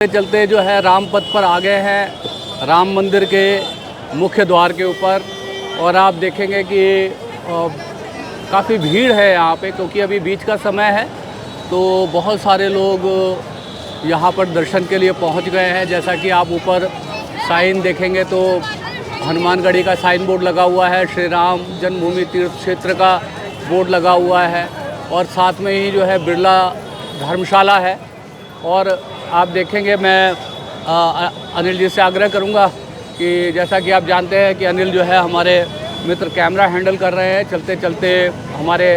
चलते जो है राम पथ पर आ गए हैं, राम मंदिर के मुख्य द्वार के ऊपर। और आप देखेंगे कि काफ़ी भीड़ है यहाँ पे, क्योंकि अभी बीच का समय है तो बहुत सारे लोग यहाँ पर दर्शन के लिए पहुँच गए हैं। जैसा कि आप ऊपर साइन देखेंगे तो हनुमानगढ़ी का साइन बोर्ड लगा हुआ है, श्री राम जन्मभूमि तीर्थ क्षेत्र का बोर्ड लगा हुआ है, और साथ में ही जो है बिरला धर्मशाला है। और आप देखेंगे, मैं अनिल जी से आग्रह करूंगा कि जैसा कि आप जानते हैं कि अनिल जो है हमारे मित्र कैमरा हैंडल कर रहे हैं चलते चलते हमारे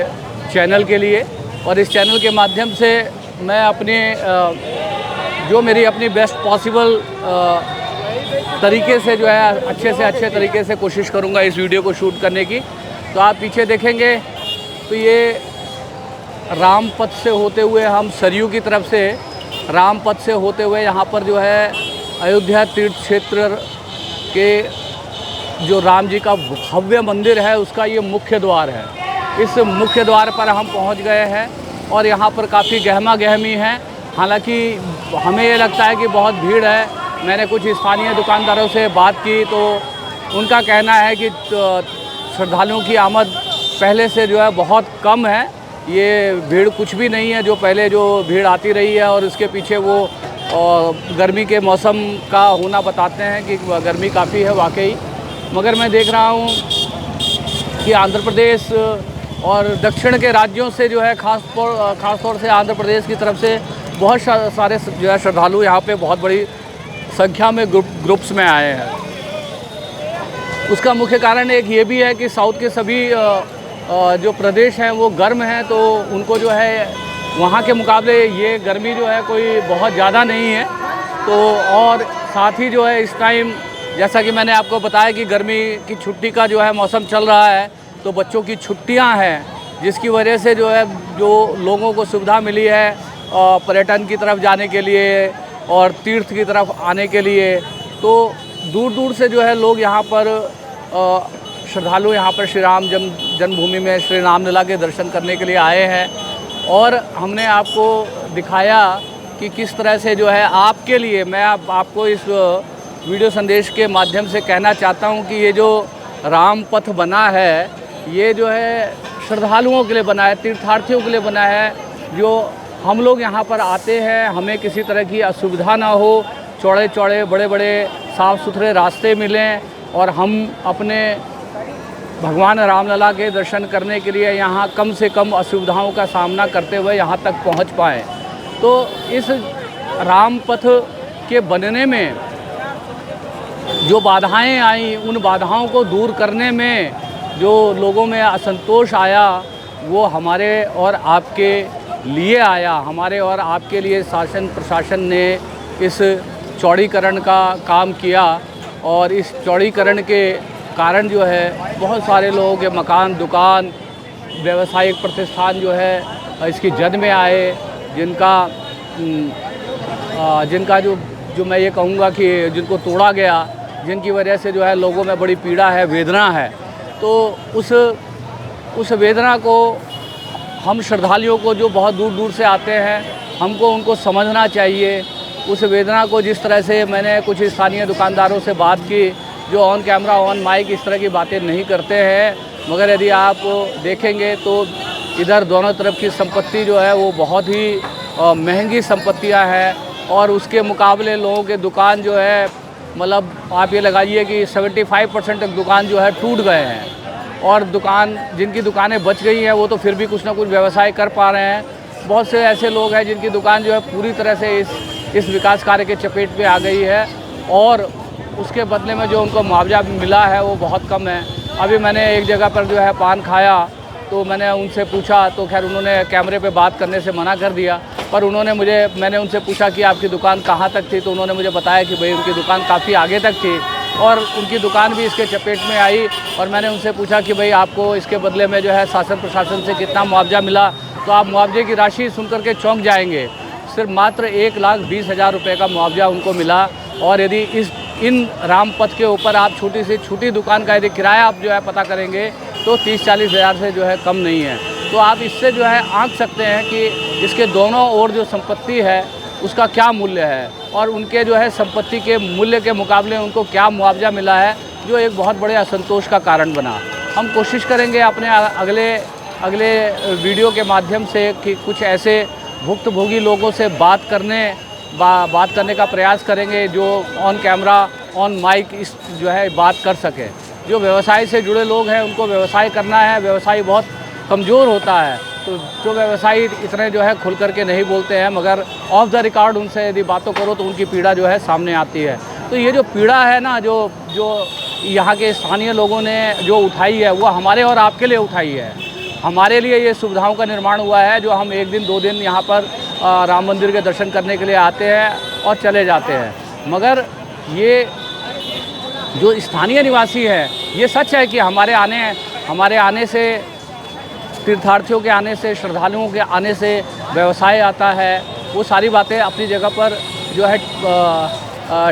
चैनल के लिए। और इस चैनल के माध्यम से मैं अपने जो मेरी अपनी बेस्ट पॉसिबल तरीके से जो है अच्छे से अच्छे तरीके से कोशिश करूंगा इस वीडियो को शूट करने की। तो आप पीछे देखेंगे तो ये राम पथ से होते हुए हम सरयू की तरफ से राम पथ से होते हुए यहाँ पर जो है अयोध्या तीर्थ क्षेत्र के जो राम जी का भव्य मंदिर है उसका ये मुख्य द्वार है। इस मुख्य द्वार पर हम पहुँच गए हैं और यहाँ पर काफ़ी गहमा गहमी है। हालांकि हमें ये लगता है कि बहुत भीड़ है। मैंने कुछ स्थानीय दुकानदारों से बात की तो उनका कहना है कि श्रद्धालुओं की आमद पहले से जो है बहुत कम है। ये भीड़ कुछ भी नहीं है जो पहले जो भीड़ आती रही है, और इसके पीछे वो गर्मी के मौसम का होना बताते हैं कि गर्मी काफ़ी है वाकई। मगर मैं देख रहा हूँ कि आंध्र प्रदेश और दक्षिण के राज्यों से जो है ख़ास तौर से आंध्र प्रदेश की तरफ से बहुत सारे जो है श्रद्धालु यहाँ पे बहुत बड़ी संख्या में ग्रुप्स में आए हैं। उसका मुख्य कारण एक ये भी है कि साउथ के सभी जो प्रदेश हैं वो गर्म हैं, तो उनको जो है वहाँ के मुकाबले ये गर्मी जो है कोई बहुत ज़्यादा नहीं है। तो और साथ ही जो है इस टाइम जैसा कि मैंने आपको बताया कि गर्मी की छुट्टी का जो है मौसम चल रहा है, तो बच्चों की छुट्टियां हैं, जिसकी वजह से जो है जो लोगों को सुविधा मिली है पर्यटन की तरफ जाने के लिए और तीर्थ की तरफ आने के लिए। तो दूर दूर से जो है लोग यहाँ पर श्रद्धालु यहाँ पर श्री राम जन्मभूमि में श्री रामलला के दर्शन करने के लिए आए हैं। और हमने आपको दिखाया कि किस तरह से जो है आपके लिए मैं आपको इस वीडियो संदेश के माध्यम से कहना चाहता हूँ कि ये जो राम पथ बना है ये जो है श्रद्धालुओं के लिए बना है, तीर्थार्थियों के लिए बना है। जो हम लोग यहाँ पर आते हैं हमें किसी तरह की असुविधा ना हो, चौड़े चौड़े बड़े बड़े साफ़ सुथरे रास्ते मिलें और हम अपने भगवान रामलला के दर्शन करने के लिए यहाँ कम से कम असुविधाओं का सामना करते हुए यहाँ तक पहुँच पाएँ। तो इस राम पथ के बनने में जो बाधाएं आई, उन बाधाओं को दूर करने में जो लोगों में असंतोष आया वो हमारे और आपके लिए आया। हमारे और आपके लिए शासन प्रशासन ने इस चौड़ीकरण का काम किया, और इस चौड़ीकरण के कारण जो है बहुत सारे लोगों के मकान, दुकान, व्यावसायिक प्रतिष्ठान जो है इसकी जद में आए, जिनका जो मैं ये कहूँगा कि जिनको तोड़ा गया, जिनकी वजह से जो है लोगों में बड़ी पीड़ा है, वेदना है। तो उस वेदना को हम श्रद्धालुओं को जो बहुत दूर दूर से आते हैं हमको उनको समझना चाहिए। उस वेदना को जिस तरह से मैंने कुछ स्थानीय दुकानदारों से बात की जो ऑन कैमरा ऑन माइक इस तरह की बातें नहीं करते हैं, मगर यदि आप देखेंगे तो इधर दोनों तरफ की संपत्ति जो है वो बहुत ही महंगी संपत्तियां हैं, और उसके मुकाबले लोगों के दुकान जो है मतलब आप ये लगाइए कि 75% तक दुकान जो है टूट गए हैं। और जिनकी दुकानें बच गई हैं वो तो फिर भी कुछ ना कुछ व्यवसाय कर पा रहे हैं। बहुत से ऐसे लोग हैं जिनकी दुकान जो है पूरी तरह से इस विकास कार्य के चपेट में आ गई है, और उसके बदले में जो उनको मुआवजा मिला है वो बहुत कम है। अभी मैंने एक जगह पर जो है पान खाया तो मैंने उनसे पूछा, तो खैर उन्होंने कैमरे पे बात करने से मना कर दिया, पर मैंने उनसे पूछा कि आपकी दुकान कहाँ तक थी, तो उन्होंने मुझे बताया कि भाई उनकी दुकान काफ़ी आगे तक थी और उनकी दुकान भी इसके चपेट में आई। और मैंने उनसे पूछा कि भाई आपको इसके बदले में जो है शासन प्रशासन से कितना मुआवजा मिला, तो आप मुआवजे की राशि सुनकर के चौंक जाएंगे। सिर्फ मात्र 1,20,000 रुपये का मुआवजा उनको मिला। और यदि इन राम पथ के ऊपर आप छोटी से छोटी दुकान का यदि किराया आप जो है पता करेंगे तो 30-40 हज़ार से जो है कम नहीं है। तो आप इससे जो है आंक सकते हैं कि इसके दोनों ओर जो संपत्ति है उसका क्या मूल्य है और उनके जो है संपत्ति के मूल्य के मुकाबले उनको क्या मुआवजा मिला है, जो एक बहुत बड़े असंतोष का कारण बना। हम कोशिश करेंगे अपने अगले वीडियो के माध्यम से कि कुछ ऐसे भुक्तभोगी लोगों से बात करने का प्रयास करेंगे जो ऑन कैमरा ऑन माइक इस जो है बात कर सके। जो व्यवसाय से जुड़े लोग हैं उनको व्यवसाय करना है, व्यवसाय बहुत कमज़ोर होता है, तो जो व्यवसायी इतने जो है खुल करके नहीं बोलते हैं, मगर ऑफ द रिकॉर्ड उनसे यदि बातों करो तो उनकी पीड़ा जो है सामने आती है। तो ये जो पीड़ा है ना, जो यहाँ के स्थानीय लोगों ने जो उठाई है, वो हमारे और आपके लिए उठाई है। हमारे लिए ये सुविधाओं का निर्माण हुआ है, जो हम 1 दिन 2 दिन यहाँ पर राम मंदिर के दर्शन करने के लिए आते हैं और चले जाते हैं। मगर ये जो स्थानीय निवासी है, ये सच है कि हमारे आने से, तीर्थार्थियों के आने से, श्रद्धालुओं के आने से व्यवसाय आता है। वो सारी बातें अपनी जगह पर जो है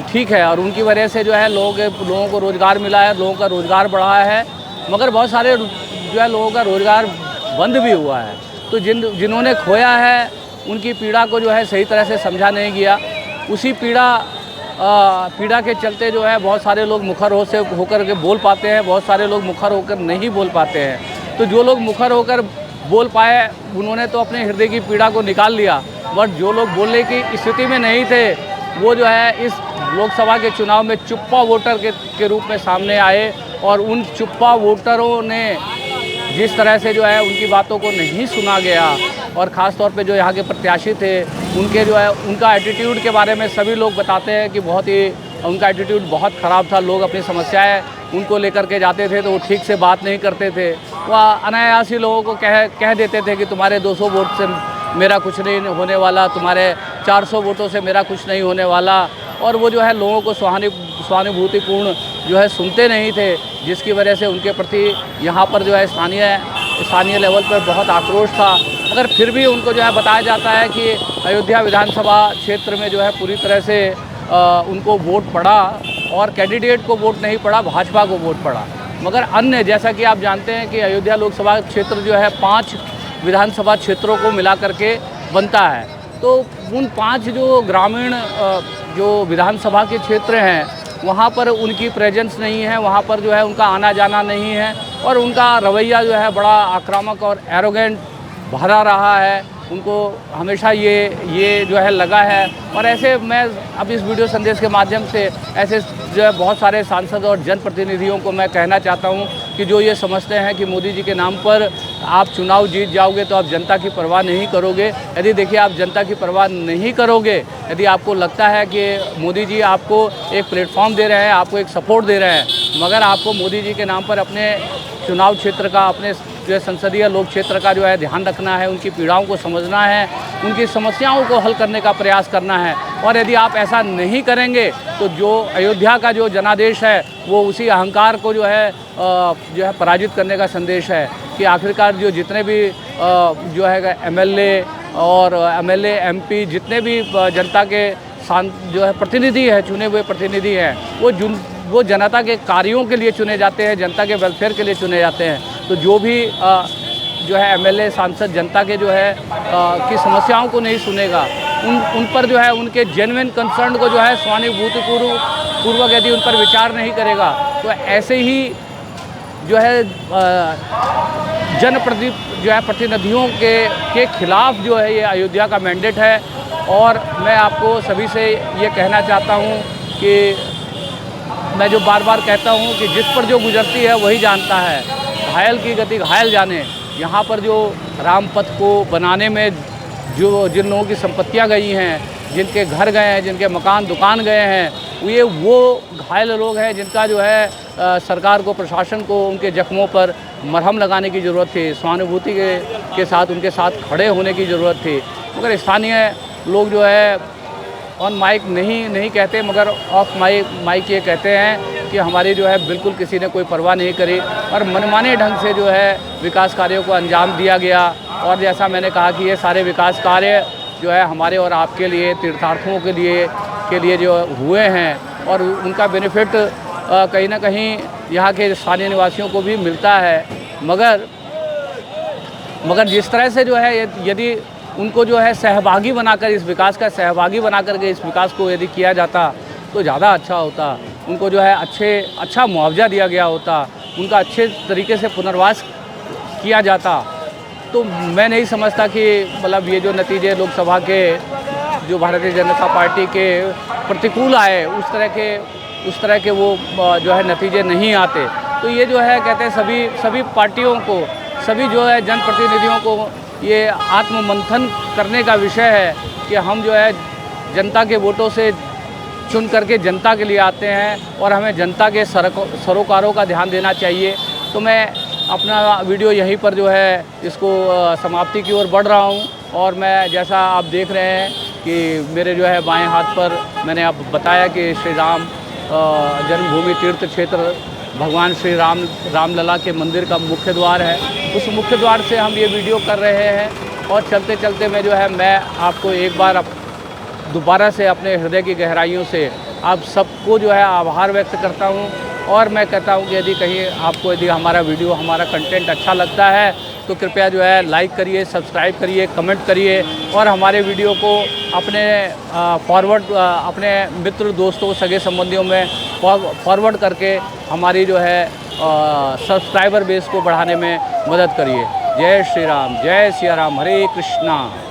ठीक है, और उनकी वजह से जो है लोगों को रोज़गार मिला है, लोगों का रोज़गार बढ़ा है। मगर बहुत सारे जो है लोगों का रोज़गार बंद भी हुआ है। तो जिन्होंने खोया है उनकी पीड़ा को जो है सही तरह से समझा नहीं गया। उसी पीड़ा के चलते जो है बहुत सारे लोग मुखर होकर के बोल पाते हैं, बहुत सारे लोग मुखर होकर नहीं बोल पाते हैं। तो जो लोग मुखर होकर बोल पाए उन्होंने तो अपने हृदय की पीड़ा को निकाल लिया, बट जो लोग बोलने की स्थिति में नहीं थे वो जो है इस लोकसभा के चुनाव में चुप्पा वोटर के रूप में सामने आए। और उन चुप्पा वोटरों ने जिस तरह से जो है उनकी बातों को नहीं सुना गया, और ख़ास तौर पे जो यहाँ के प्रत्याशी थे उनके जो है उनका एटीट्यूड के बारे में सभी लोग बताते हैं कि बहुत ही उनका एटीट्यूड बहुत ख़राब था। लोग अपनी समस्याएं उनको लेकर के जाते थे तो वो ठीक से बात नहीं करते थे। वह अनायास ही लोगों को कह देते थे कि तुम्हारे 200 वोट से मेरा कुछ नहीं होने वाला, तुम्हारे 400 वोटों से मेरा कुछ नहीं होने वाला। और वो जो है लोगों को सहानुभूतिपूर्ण जो है सुनते नहीं थे, जिसकी वजह से उनके प्रति यहाँ पर जो है स्थानीय लेवल पर बहुत आक्रोश था। मगर फिर भी उनको जो है बताया जाता है कि अयोध्या विधानसभा क्षेत्र में जो है पूरी तरह से उनको वोट पड़ा, और कैंडिडेट को वोट नहीं पड़ा, भाजपा को वोट पड़ा। मगर अन्य, जैसा कि आप जानते हैं कि अयोध्या लोकसभा क्षेत्र जो है 5 विधानसभा क्षेत्रों को मिला करके बनता है। तो उन 5 जो ग्रामीण जो विधानसभा के क्षेत्र हैं वहाँ पर उनकी प्रेजेंस नहीं है, वहाँ पर जो है उनका आना जाना नहीं है, और उनका रवैया जो है बड़ा आक्रामक और एरोगेंट भरा रहा है। उनको हमेशा ये जो है लगा है। और ऐसे मैं अब इस वीडियो संदेश के माध्यम से ऐसे जो है बहुत सारे सांसद और जनप्रतिनिधियों को मैं कहना चाहता हूं कि जो ये समझते हैं कि मोदी जी के नाम पर आप चुनाव जीत जाओगे तो आप जनता की परवाह नहीं करोगे। यदि देखिए आप जनता की परवाह नहीं करोगे, यदि आपको लगता है कि मोदी जी आपको एक प्लेटफॉर्म दे रहे हैं, आपको एक सपोर्ट दे रहे हैं, मगर आपको मोदी जी के नाम पर अपने चुनाव क्षेत्र का, अपने जो है संसदीय लोक क्षेत्र का जो है ध्यान रखना है, उनकी पीड़ाओं को समझना है, उनकी समस्याओं को हल करने का प्रयास करना है। और यदि आप ऐसा नहीं करेंगे तो जो अयोध्या का जो जनादेश है वो उसी अहंकार को जो है पराजित करने का संदेश है कि आखिरकार जो जितने भी जो है एमएलए एमपी जितने भी जनता के जो है प्रतिनिधि है, चुने हुए प्रतिनिधि हैं, वो जनता के कार्यों के लिए चुने जाते हैं, जनता के वेलफेयर के लिए चुने जाते हैं। तो जो भी जो है एमएलए सांसद जनता के जो है की समस्याओं को नहीं सुनेगा, उन पर जो है उनके जेन्युइन कंसर्न को जो है सहानुभूतिपूर्वक यदि उन पर विचार नहीं करेगा, तो ऐसे ही जो है प्रतिनिधियों के खिलाफ जो है ये अयोध्या का मैंडेट है। और मैं आपको सभी से ये कहना चाहता हूँ कि मैं जो बार बार कहता हूँ कि जिस पर जो गुजरती है वही जानता है, घायल की गति घायल जाने। यहाँ पर जो रामपथ को बनाने में जिन लोगों की संपत्तियाँ गई हैं, जिनके घर गए हैं, जिनके मकान दुकान गए हैं, वो घायल लोग हैं जिनका जो है सरकार को, प्रशासन को उनके जख्मों पर मरहम लगाने की ज़रूरत थी, सहानुभूति के साथ उनके साथ खड़े होने की ज़रूरत थी। मगर स्थानीय लोग जो है ऑन माइक नहीं कहते, मगर ऑफ माइक ये कहते हैं कि हमारी जो है बिल्कुल किसी ने कोई परवाह नहीं करी और मनमाने ढंग से जो है विकास कार्यों को अंजाम दिया गया। और जैसा मैंने कहा कि ये सारे विकास कार्य जो है हमारे और आपके लिए, तीर्थार्थियों के लिए जो हुए हैं, और उनका बेनिफिट कहीं ना कहीं यहाँ के स्थानीय निवासियों को भी मिलता है। मगर जिस तरह से जो है यदि उनको जो है सहभागी बनाकर, इस विकास का सहभागी बना करके इस विकास को यदि किया जाता तो ज़्यादा अच्छा होता। उनको जो है अच्छा मुआवजा दिया गया होता, उनका अच्छे तरीके से पुनर्वास किया जाता। तो मैं नहीं समझता कि मतलब ये जो नतीजे लोकसभा के जो भारतीय जनता पार्टी के प्रतिकूल आए उस तरह के वो जो है नतीजे नहीं आते। तो ये जो है कहते हैं सभी पार्टियों को, सभी जो है जनप्रतिनिधियों को ये आत्ममंथन करने का विषय है कि हम जो है जनता के वोटों से चुन करके जनता के लिए आते हैं और हमें जनता के सरोकारों का ध्यान देना चाहिए। तो मैं अपना वीडियो यहीं पर जो है इसको समाप्ति की ओर बढ़ रहा हूँ। और मैं जैसा आप देख रहे हैं कि मेरे जो है बाएं हाथ पर मैंने आप बताया कि श्री राम जन्मभूमि तीर्थ क्षेत्र भगवान श्री रामलला के मंदिर का मुख्य द्वार है। उस मुख्य द्वार से हम ये वीडियो कर रहे हैं और चलते चलते मैं आपको एक बार दोबारा से अपने हृदय की गहराइयों से आप सबको जो है आभार व्यक्त करता हूँ। और मैं कहता हूँ कि यदि हमारा वीडियो, हमारा कंटेंट अच्छा लगता है तो कृपया जो है लाइक करिए, सब्सक्राइब करिए, कमेंट करिए और हमारे वीडियो को अपने मित्र, दोस्तों, सगे संबंधियों में फॉरवर्ड करके हमारी जो है सब्सक्राइबर बेस को बढ़ाने में मदद करिए। जय श्री राम, जय सिया राम, हरे कृष्णा।